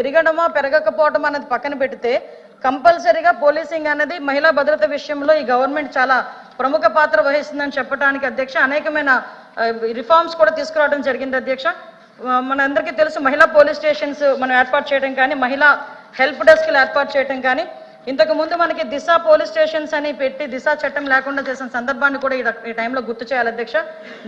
పెరగడమా పెరగకపోవడం అనేది పక్కన పెడితే కంపల్సరీగా పోలీసింగ్ అనేది మహిళా భద్రత విషయంలో ఈ గవర్నమెంట్ చాలా ప్రముఖ పాత్ర వహిస్తుందని చెప్పడానికి అధ్యక్ష అనేకమైన రిఫార్మ్స్ కూడా తీసుకురావడం జరిగింది అధ్యక్ష. మనందరికీ తెలుసు మహిళా పోలీస్ స్టేషన్స్ మనం ఏర్పాటు చేయడం కానీ మహిళా హెల్ప్ డెస్క్లు ఏర్పాటు చేయడం కానీ ఇంతకు ముందు మనకి దిశ పోలీస్ స్టేషన్స్ అని పెట్టి దిశ చట్టం లేకుండా చేసిన సందర్భాన్ని కూడా ఈ టైంలో గుర్తు చేయాలి అధ్యక్ష.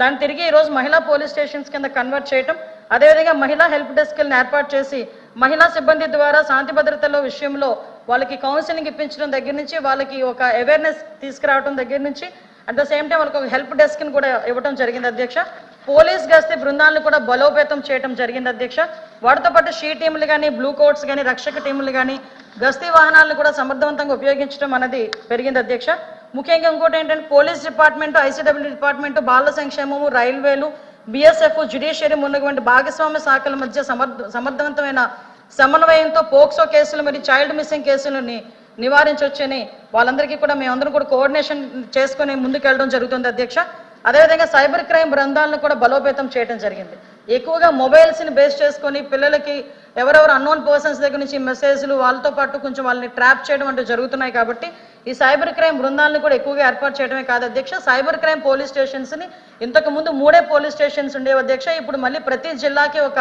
దాన్ని తిరిగి ఈరోజు మహిళా పోలీస్ స్టేషన్స్ కింద కన్వర్ట్ చేయడం అదేవిధంగా మహిళా హెల్ప్ డెస్క్లను ఏర్పాటు చేసి మహిళా సిబ్బంది ద్వారా శాంతి భద్రతల విషయంలో వాళ్ళకి కౌన్సిలింగ్ ఇప్పించడం దగ్గర నుంచి వాళ్ళకి ఒక అవేర్నెస్ తీసుకురావడం దగ్గర నుంచి అట్ ద సేమ్ టైం వాళ్ళకి ఒక హెల్ప్ డెస్క్ని కూడా ఇవ్వడం జరిగింది అధ్యక్ష. పోలీస్ గస్తీ బృందాలను కూడా బలోపేతం చేయడం జరిగింది అధ్యక్ష. వాటితో పాటు షీ టీములు కానీ బ్లూ కోట్స్ కానీ రక్షక టీములు కానీ గస్తీ వాహనాలను కూడా సమర్థవంతంగా ఉపయోగించడం అనేది పెరిగింది అధ్యక్ష. ముఖ్యంగా ఇంకోటి ఏంటంటే పోలీస్ డిపార్ట్మెంట్ ఐసీడబ్ల్యూ డిపార్ట్మెంట్ బాల సంక్షేమము రైల్వేలు బిఎస్ఎఫ్ జ్యుడిషియరీ మున్నటువంటి భాగస్వామ్య శాఖల మధ్య సమర్థవంతమైన సమన్వయంతో పోక్సో కేసులు మరియు చైల్డ్ మిస్సింగ్ కేసులని నివారించవచ్చని వాళ్ళందరికీ కూడా మేమందరం కూడా కోఆర్డినేషన్ చేసుకుని ముందుకెళ్ళడం జరుగుతుంది అధ్యక్ష. అదేవిధంగా సైబర్ క్రైమ్ బృందాలను కూడా బలోపేతం చేయడం జరిగింది. ఎక్కువగా మొబైల్స్ని బేస్ చేసుకొని పిల్లలకి ఎవరెవరు అన్నోన్ పర్సన్స్ దగ్గర నుంచి మెసేజ్లు వాళ్ళతో పాటు కొంచెం వాళ్ళని ట్రాప్ చేయడం అంటూ జరుగుతున్నాయి కాబట్టి ఈ సైబర్ క్రైమ్ బృందాలను కూడా ఎక్కువగా ఏర్పాటు చేయడమే కాదు అధ్యక్ష. సైబర్ క్రైమ్ పోలీస్ స్టేషన్స్ని ఇంతకు ముందు 3 పోలీస్ స్టేషన్స్ ఉండేవి అధ్యక్ష. ఇప్పుడు మళ్ళీ ప్రతి జిల్లాకి ఒక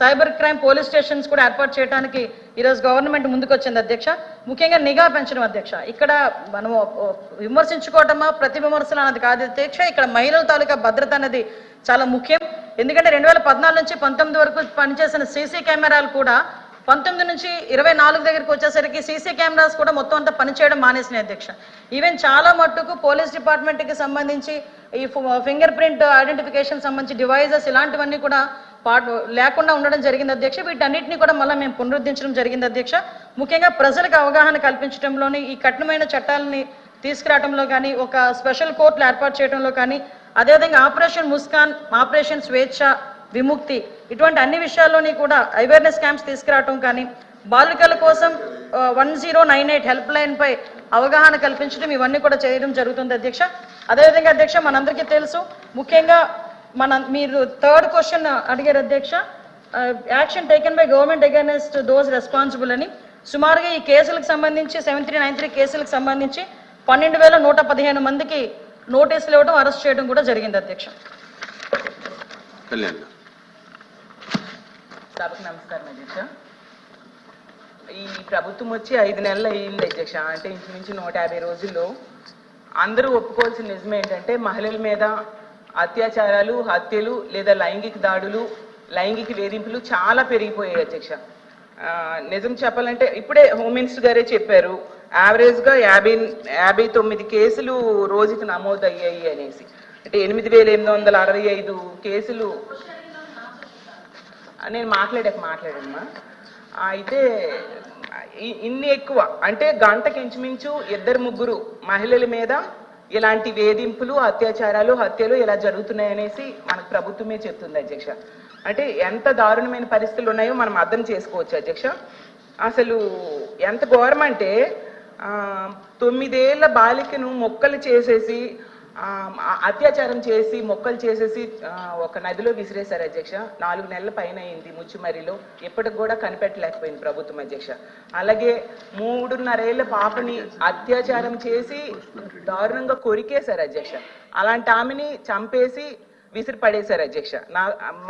సైబర్ క్రైమ్ పోలీస్ స్టేషన్స్ కూడా ఏర్పాటు చేయడానికి ఈరోజు గవర్నమెంట్ ముందుకు వచ్చింది అధ్యక్ష. ముఖ్యంగా నిఘా పెంచడం అధ్యక్ష. ఇక్కడ మనము విమర్శించుకోవటమా ప్రతి విమర్శలు అన్నది కాదు అధ్యక్ష. ఇక్కడ మహిళల తాలూకా భద్రత అనేది చాలా ముఖ్యం. ఎందుకంటే 2014 నుంచి 19 వరకు పనిచేసిన సీసీ కెమెరాలు కూడా 19 నుంచి 24 దగ్గరికి వచ్చేసరికి సీసీ కెమెరాస్ కూడా మొత్తం అంతా పనిచేయడం మానేసినాయి అధ్యక్ష. ఈవెన్ చాలా మట్టుకు పోలీస్ డిపార్ట్మెంట్కి సంబంధించి ఈ ఫింగర్ ప్రింట్ ఐడెంటిఫికేషన్ సంబంధించి డివైజెస్ ఇలాంటివన్నీ కూడా లేకుండా ఉండడం జరిగింది అధ్యక్ష. వీటన్నిటిని కూడా మళ్ళీ మేము పునరుద్ధరించడం జరిగింది అధ్యక్ష. ముఖ్యంగా ప్రజలకు అవగాహన కల్పించడంలోని ఈ కఠినమైన చట్టాలని తీసుకురావడంలో కానీ ఒక స్పెషల్ కోర్టులు ఏర్పాటు చేయడంలో కానీ అదేవిధంగా ఆపరేషన్ ముస్కాన్ ఆపరేషన్ స్వేచ్ఛ విముక్తి ఇటువంటి అన్ని విషయాల్లోని కూడా అవేర్నెస్ క్యాంప్స్ తీసుకురావటం కానీ బాలికల కోసం 1098 హెల్ప్ లైన్ పై అవగాహన కల్పించడం ఇవన్నీ కూడా చేయడం జరుగుతుంది అధ్యక్ష. అదేవిధంగా అధ్యక్ష మనందరికీ తెలుసు ముఖ్యంగా మీరు 3rd క్వశ్చన్ అడిగారు అధ్యక్ష. Action taken by government against those responsible అని సుమారుగా ఈ కేసులకు సంబంధించి 7393 కేసులకు సంబంధించి 12,115 మందికి నోటీసులు ఇవ్వడం అరెస్ట్ చేయడం కూడా జరిగింది అధ్యక్ష. సభకు నమస్కారం అధ్యక్ష. ఈ ప్రభుత్వం వచ్చి 5 నెలలు అయ్యింది అధ్యక్ష. అంటే ఇంచుమించు 150 రోజుల్లో అందరూ ఒప్పుకోవాల్సిన నిజం ఏంటంటే మహిళల మీద అత్యాచారాలు హత్యలు లేదా లైంగిక దాడులు లైంగిక వేధింపులు చాలా పెరిగిపోయాయి అధ్యక్ష. నిజం చెప్పాలంటే ఇప్పుడే హోమ్ మినిస్టర్ గారే చెప్పారు యావరేజ్గా 59 కేసులు రోజుకి నమోదు అయ్యాయి అనేసి. అంటే 8,865 కేసులు నేను మాట్లాడమ్మా. అయితే ఇన్ని ఎక్కువ అంటే గంటకి ఇంచుమించు 2-3 మహిళల మీద ఇలాంటి వేధింపులు అత్యాచారాలు హత్యలు ఇలా జరుగుతున్నాయి అనేసి మనకు ప్రభుత్వమే చెప్తుంది అధ్యక్ష. అంటే ఎంత దారుణమైన పరిస్థితులు ఉన్నాయో మనం అర్థం చేసుకోవచ్చు అధ్యక్ష. అసలు ఎంత ఘోరం అంటే 9 ఏళ్ల బాలికను మొక్కలు చేసేసి అత్యాచారం చేసి మొక్కలు చేసేసి ఒక నదిలో విసిరేశారు అధ్యక్ష. 4 నెలల పైన అయింది ముచ్చుమరిలో. ఎప్పటికి కూడా కనిపెట్టలేకపోయింది ప్రభుత్వం అధ్యక్ష. అలాగే 3.5 ఏళ్ల పాపని అత్యాచారం చేసి దారుణంగా కొరికేశారు అధ్యక్ష. అలాంటి ఆమెని చంపేసి విసిరి పడేశారు అధ్యక్ష.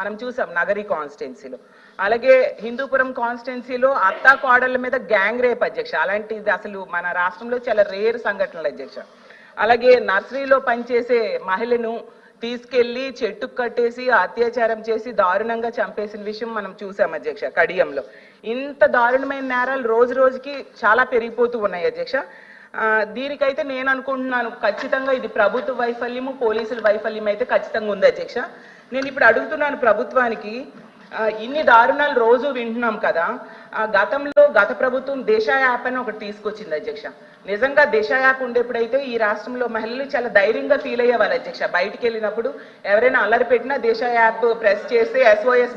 మనం చూసాం నగరి కాన్స్టిట్యున్సీలో. అలాగే హిందూపురం కాన్స్టిట్యున్సీలో అత్తా కోడళ్ళ మీద గ్యాంగ్ రేప్ అధ్యక్ష. అలాంటిది అసలు మన రాష్ట్రంలో చాలా రేర్ సంఘటనలు అధ్యక్ష. అలాగే నర్సరీలో పనిచేసే మహిళను తీసుకెళ్లి చెట్టుకు కట్టేసి అత్యాచారం చేసి దారుణంగా చంపేసిన విషయం మనం చూసాం అధ్యక్ష కడియంలో. ఇంత దారుణమైన నేరాలు రోజు రోజుకి చాలా పెరిగిపోతూ ఉన్నాయి అధ్యక్ష. దీనికైతే నేను అనుకుంటున్నాను ఖచ్చితంగా ఇది ప్రభుత్వ వైఫల్యము పోలీసుల వైఫల్యం అయితే ఖచ్చితంగా ఉంది అధ్యక్ష. నేను ఇప్పుడు అడుగుతున్నాను ప్రభుత్వానికి, ఇన్ని దారుణాలు రోజు వింటున్నాం కదా. గతంలో గత ప్రభుత్వం దిశ యాప్ అని ఒకటి తీసుకొచ్చింది అధ్యక్ష. నిజంగా దిశ యాప్ ఉండేప్పుడైతే ఈ రాష్ట్రంలో మహిళలు చాలా ధైర్యంగా ఫీల్ అయ్యేవాళ్ళు అధ్యక్ష. బయటికి వెళ్ళినప్పుడు ఎవరైనా అల్లరి పెట్టినా దిశ యాప్ ప్రెస్ చేస్తే SOS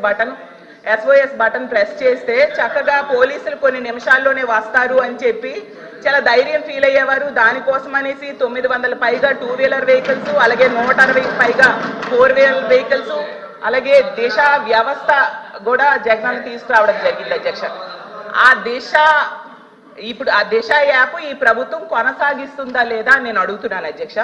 బటన్ ప్రెస్ చేస్తే చక్కగా పోలీసులు కొన్ని నిమిషాల్లోనే వస్తారు అని చెప్పి చాలా ధైర్యం ఫీల్ అయ్యేవారు. దానికోసం అనేసి 900 పైగా 2-వీలర్ వెహికల్స్ అలాగే 160 పైగా 4-వీలర్ వెహికల్స్ అలాగే దిశ వ్యవస్థ కూడా జగనన్న తీసుకురావడం జరిగింది అధ్యక్ష. ఆ దిశ యాప్ ఈ ప్రభుత్వం కొనసాగిస్తుందా లేదా అని నేను అడుగుతున్నాను అధ్యక్ష.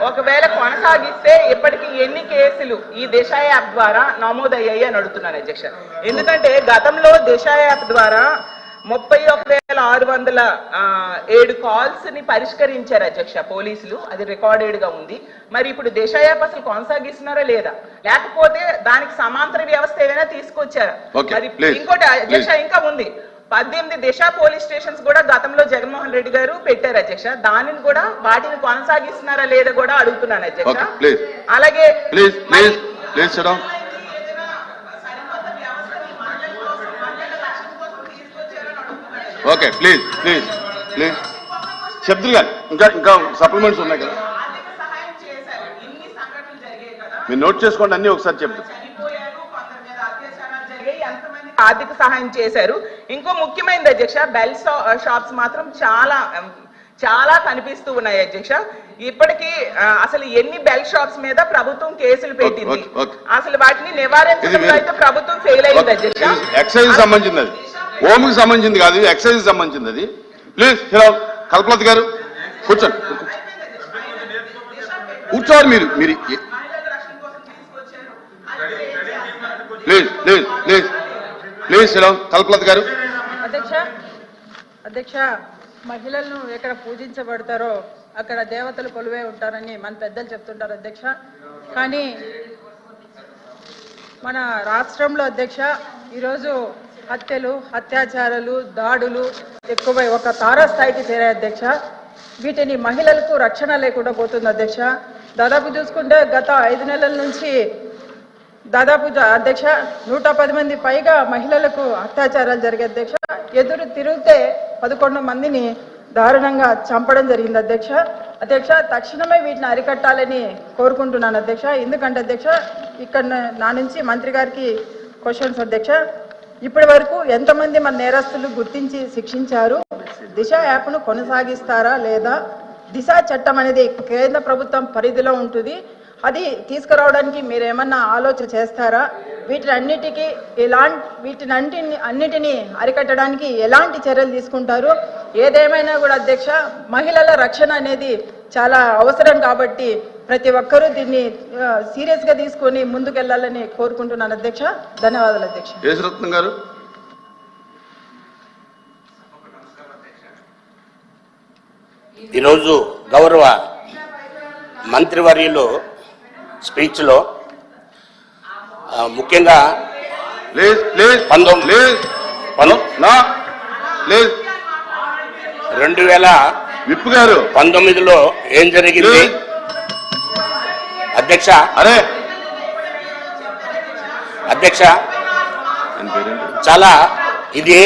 ఒకవేళ కొనసాగిస్తే ఇప్పటికి ఎన్ని కేసులు ఈ దిశ యాప్ ద్వారా నమోదయ్యాయి అని అడుగుతున్నాను అధ్యక్ష. ఎందుకంటే గతంలో దిశ యాప్ ద్వారా 31,607 కాల్స్ ని పరిష్కరించారు అధ్యక్ష పోలీసులు. అది రికార్డెడ్ గా ఉంది. మరి ఇప్పుడు దిశ యాప్ అసలు కొనసాగిస్తున్నారా లేదా, లేకపోతే దానికి సమాంతర వ్యవస్థ ఏదైనా తీసుకొచ్చారా? మరి ఇంకోటి అధ్యక్ష ఇంకా ఉంది, 18 దిశ పోలీస్ స్టేషన్స్ కూడా గతంలో జగన్మోహన్ రెడ్డి గారు పెట్టారు అధ్యక్ష. దానిని కూడా వాటిని కొనసాగిస్తున్నారా లేదా కూడా అడుగుతున్నాను అధ్యక్ష. అలాగే ఓకే ప్లీజ్ ప్లీజ్ ప్లీజ్ శబ్దులు గారు ఇంకా సప్లిమెంట్స్ ఉన్నాయి కదా, మీరు నోట్ చేసుకోండి అన్ని ఒకసారి చెప్తారు. ఆర్థిక సహాయం చేశారు. ఇంకో ముఖ్యమైనది అధ్యక్ష, బెల్ షాప్స్ మాత్రం చాలా కనిపిస్తూ ఉన్నాయి అధ్యక్ష. ఇప్పటికీ అసలు ఎన్ని బెల్ షాప్స్ మీద ప్రభుత్వం కేసులు పెట్టింది, అసలు వాటిని నివారించడంలో అయితే ప్రభుత్వం ఫెయిల్ అయింది అధ్యక్ష. ఎక్సైజ్ సంబంధించింది, అది హోమ్కి సంబంధించింది కాదు, ఎక్సైజ్ సంబంధించింది అది. ప్లీజ్ కల్పలత గారు కూర్చోండి, కూర్చోవాలి మీరు మీరు please please please please Kalpalatha గారు. అధ్యక్ష మహిళలను ఎక్కడ పూజించబడతారో అక్కడ దేవతలు కొలువే ఉంటారని మన పెద్దలు చెప్తుంటారు అధ్యక్ష. కానీ మన రాష్ట్రంలో అధ్యక్ష ఈరోజు హత్యలు, అత్యాచారాలు, దాడులు ఎక్కువై ఒక తారాస్థాయికి చేరాయి అధ్యక్ష. వీటిని మహిళలకు రక్షణ లేకుండా పోతుంది అధ్యక్ష. దాదాపు చూసుకుంటే గత 5 నెలల నుంచి దాదాపు అధ్యక్ష 110 మంది పైగా మహిళలకు అత్యాచారాలు జరిగాయి అధ్యక్ష. ఎదురు తిరిగితే 11 మందిని దారుణంగా చంపడం జరిగింది అధ్యక్ష. తక్షణమే వీటిని అరికట్టాలని కోరుకుంటున్నాను అధ్యక్ష. ఎందుకంటే అధ్యక్ష ఇక్కడ నా నుంచి మంత్రి గారికి క్వశ్చన్స్ అధ్యక్ష. ఇప్పటి వరకు ఎంతమంది మన నేరస్తులు గుర్తించి శిక్షించారు? దిశ యాప్ను కొనసాగిస్తారా లేదా? దిశ చట్టం అనేది కేంద్ర ప్రభుత్వం పరిధిలో ఉంటుంది, అది తీసుకురావడానికి మీరు ఏమన్నా ఆలోచన చేస్తారా? వీటినన్నిటిని అరికట్టడానికి ఎలాంటి చర్యలు తీసుకుంటారు? ఏదేమైనా కూడా అధ్యక్ష మహిళల రక్షణ అనేది చాలా అవసరం కాబట్టి ప్రతి ఒక్కరూ దీన్ని సీరియస్గా తీసుకొని ముందుకెళ్లాలని కోరుకుంటున్నాను అధ్యక్ష. ధన్యవాదాలు అధ్యక్ష. యేసరత్నం గారు. ఈరోజు గౌరవ మంత్రివర్యులు స్పీచ్లో ముఖ్యంగా 2019లో ఏం జరిగింది అధ్యక్ష? చాలా ఇది